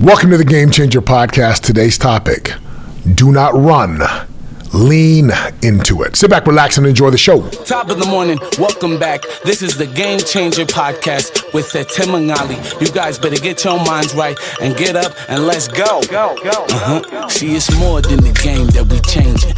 Welcome to the Game Changer Podcast. Today's topic, do not run. Lean into it. Sit back, relax, and enjoy the show. Top of the morning, welcome back. This is the Game Changer Podcast with Setema Gali. You guys better get your minds right and get up and let's go. See, it's more than the game that we changing.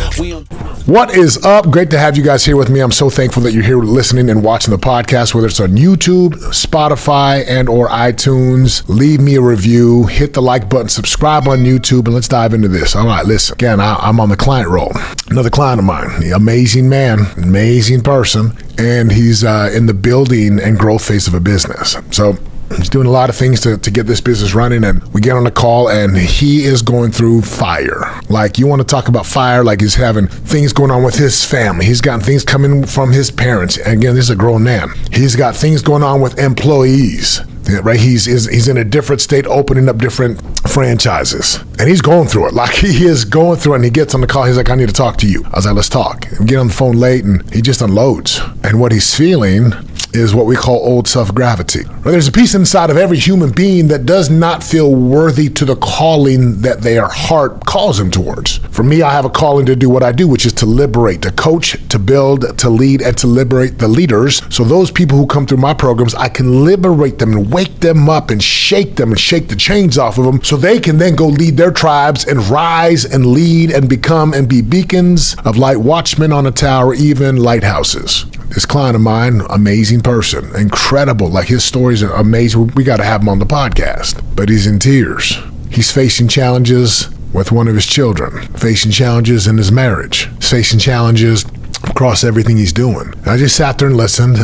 What is up? Great to have you guys here with me. I'm so thankful that you're here listening and watching the podcast, whether it's on YouTube, Spotify, and or iTunes. Leave me a review, hit the like button, subscribe on YouTube, and let's dive into this. All right, listen. Again, I'm on the client roll. Another client of mine, amazing man, amazing person, and he's in the building and growth phase of a business. So he's doing a lot of things to get this business running, and we get on a call and he is going through fire. Like, you want to talk about fire, like he's having things going on with his family. He's got things coming from his parents. And again, this is a grown man. He's got things going on with employees. Yeah, right, he's in a different state, opening up different franchises, and he's going through it. Like, he is going through it, and he gets on the call. He's like, "I need to talk to you." I was like, "Let's talk." We get on the phone late, and he just unloads. And what he's feeling is what we call old self-gravity. Right? There's a piece inside of every human being that does not feel worthy to the calling that their heart calls them towards. For me, I have a calling to do what I do, which is to liberate, to coach, to build, to lead, and to liberate the leaders. So those people who come through my programs, I can liberate them and wake them up and shake them and shake the chains off of them so they can then go lead their tribes and rise and lead and become and be beacons of light, watchmen on a tower, even lighthouses. This client of mine, amazing person, incredible. Like, his stories are amazing. We got to have him on the podcast. But he's in tears. He's facing challenges with one of his children, facing challenges in his marriage, facing challenges across everything he's doing. And I just sat there and listened,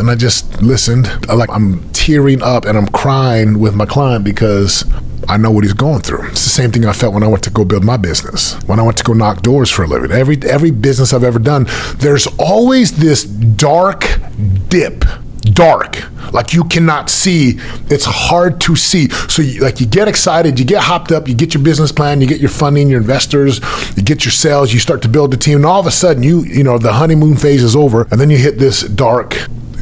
I'm tearing up and I'm crying with my client because I know what he's going through. It's the same thing I felt when I went to go build my business, when I went to go knock doors for a living. Every business I've ever done, there's always this dark dip. Dark, like you cannot see. It's hard to see. So you get excited, you get hopped up, you get your business plan, you get your funding, your investors, you get your sales, you start to build a team, and all of a sudden the honeymoon phase is over, and then you hit this dark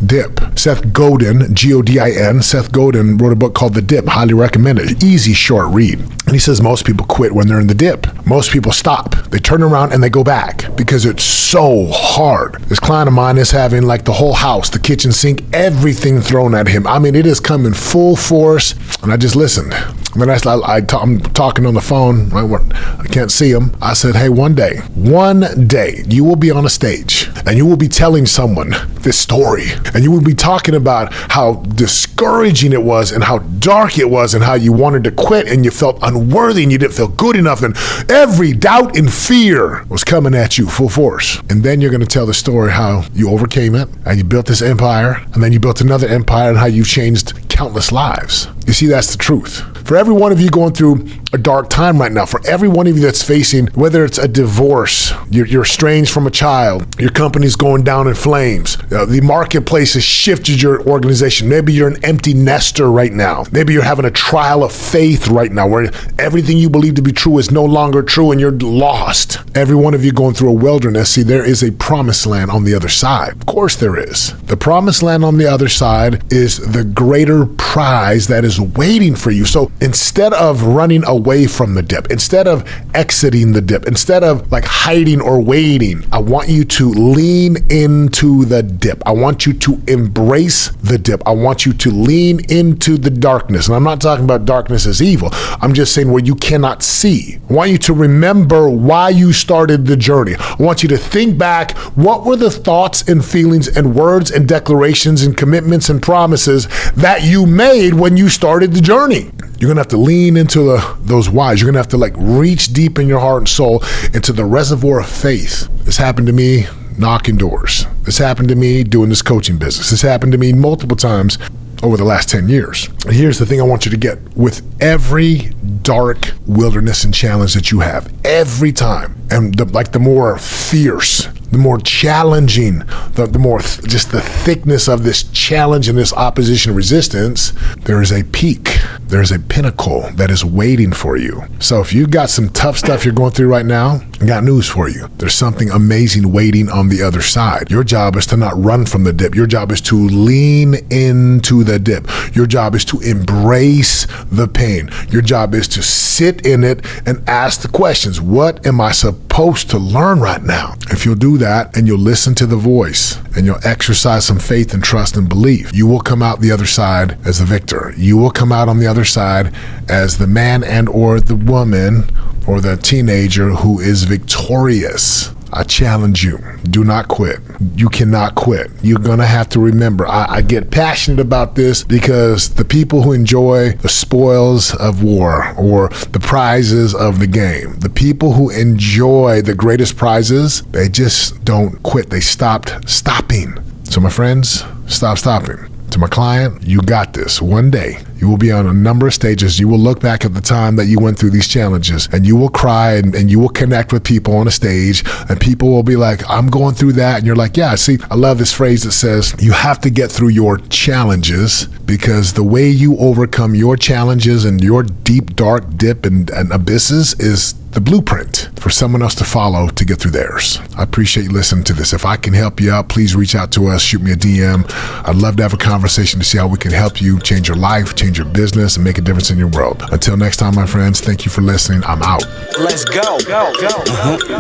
dip. Seth Godin, Godin, Seth Godin wrote a book called The Dip. Highly recommend it. Easy, short read. And he says most people quit when they're in the dip. Most people stop. They turn around and they go back because it's so hard. This client of mine is having like the whole house, the kitchen sink, everything thrown at him. I mean, it is coming full force. And I just listened. And then I'm talking on the phone. I can't see him. I said, "Hey, one day, you will be on a stage and you will be telling someone this story. And you will be talking about how discouraging it was and how dark it was and how you wanted to quit and you felt unworthy and you didn't feel good enough and every doubt and fear was coming at you full force. And then you're going to tell the story how you overcame it and you built this empire and then you built another empire and how you changed countless lives." You see, that's the truth. For every one of you going through a dark time right now, for every one of you that's facing, whether it's a divorce, you're estranged from a child, your company's going down in flames, the marketplace has shifted your organization, maybe you're an empty nester right now, maybe you're having a trial of faith right now where everything you believe to be true is no longer true and you're lost. Every one of you going through a wilderness, see, there is a promised land on the other side. Of course there is. The promised land on the other side is the greater prize that is waiting for you. So instead of running away from the dip, instead of exiting the dip, instead of like hiding or waiting, I want you to lean into the dip. I want you to embrace the dip. I want you to lean into the darkness. And I'm not talking about darkness as evil. I'm just saying where you cannot see. I want you to remember why you started the journey. I want you to think back, what were the thoughts and feelings and words and declarations and commitments and promises that you made when you started the journey? You're going to have to lean into those whys. You're going to have to reach deep in your heart and soul into the reservoir of faith. This happened to me knocking doors. This happened to me doing this coaching business. This happened to me multiple times over the last 10 years. And here's the thing I want you to get. With every dark wilderness and challenge that you have, every time, and the more fierce, the more challenging, the more just the thickness of this challenge and this opposition and resistance, there is a peak. There's a pinnacle that is waiting for you. So if you've got some tough stuff you're going through right now, I got news for you. There's something amazing waiting on the other side. Your job is to not run from the dip. Your job is to lean into the dip. Your job is to embrace the pain. Your job is to sit in it and ask the questions. What am I supposed to learn right now? If you'll do that and you'll listen to the voice and you'll exercise some faith and trust and belief, you will come out the other side as the victor. You will come out on the other side as the man and or the woman or the teenager who is victorious. I challenge you, do not quit. You cannot quit. You're gonna have to remember, I get passionate about this because the people who enjoy the spoils of war or the prizes of the game, the people who enjoy the greatest prizes, they just don't quit. They stopped stopping. So my friends, stop stopping. To my client, you got this. One day, you will be on a number of stages. You will look back at the time that you went through these challenges and you will cry and you will connect with people on a stage and people will be like, I'm going through that. And you're like, yeah, see, I love this phrase that says you have to get through your challenges because the way you overcome your challenges and your deep, dark dip and abysses is the blueprint for someone else to follow to get through theirs. I appreciate you listening to this. If I can help you out, please reach out to us, shoot me a DM. I'd love to have a conversation to see how we can help you change your life, change your business, and make a difference in your world. Until next time, my friends, thank you for listening. I'm out. Let's go.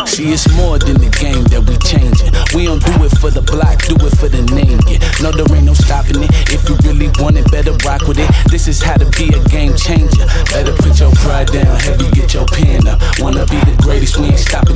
See, it's more than the game that we changing. We don't do it for the block, do it for the name. Yeah. No, there ain't no stopping it. If you really want it, better rock with it. This is how to be a game changer. Better put your pride down, heavy, get your pen up. Wanna be the greatest, we ain't stopping.